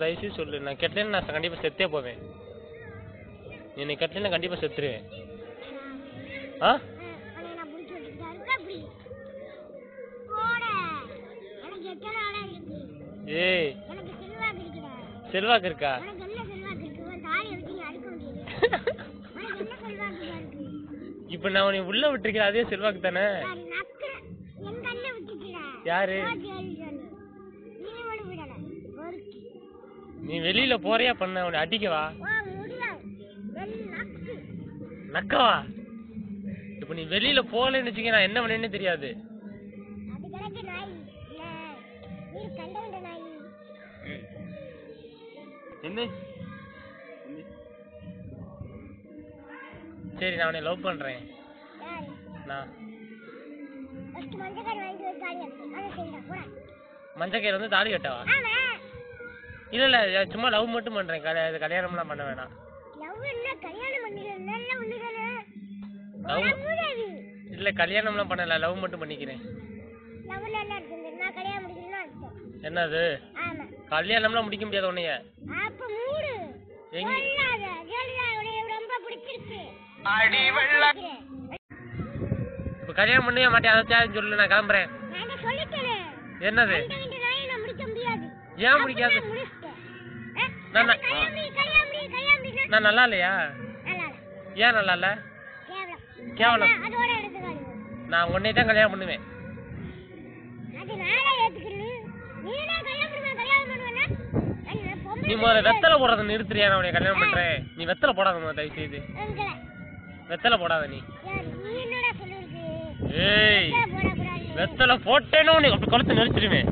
தயவுசெய்து சொல்லு. நான் கெட்டலேன்னு நான் கண்டிப்பா செத்தே போவேன். என்னை கெட்டலேன்னு கண்டிப்பா செத்துருவேன். ஆ ஏய் செல்வாக்கு இருக்கா? இப்ப நான் உன்னை உள்ள விட்டுருக்கேன், அதே செல்வாக்கு தானே? யாரு? நீ வெளியில போறியா பண்ண உன்னை அடிக்கவா? நக்கவா? இப்ப நீ வெளியில போகலன்னு வச்சுக்க, நான் என்ன பண்ணேன்னு தெரியாது. என்ன? சரி நான் உன்னை லவ் பண்றேன். நான் மஞ்சக்கயிறு வந்து தாலி கட்டவா? இல்ல இல்ல சும்மா லவ் மட்டும் பண்றேன், கல்யாணம்லாம் பண்ண வேணாம். இல்ல கல்யாணம்லாம் பண்ணல, லவ் மட்டும் பண்ணிக்கிறேன். என்னது? கல்யாணம்லாம் முடிக்க முடியாது உன்னைய. இப்ப கல்யாணம் பண்ணவே மாட்டேன், அதைத்தான் சொல்லு. நான் கிளம்புறேன். என்னது? ஏன் முடிக்காது? நான் நல்லா இல்லையா? ஏன் நல்லா இல்ல? கேவலம். நான் உன்னை தான் கல்யாணம் பண்ணுவேன். நீ முதல்ல வெத்தலை போடாத நிறுத்துறியா? நான் உன்னை கல்யாணம் பண்றேன். நீ வெத்தலை போடாத தயவு செய்து. வெத்தலை போடாத நீ. ஏய் வெத்தலை போட்டேன்னு நீ அப்படி கொளுத்து நெரிச்சிருவேன்.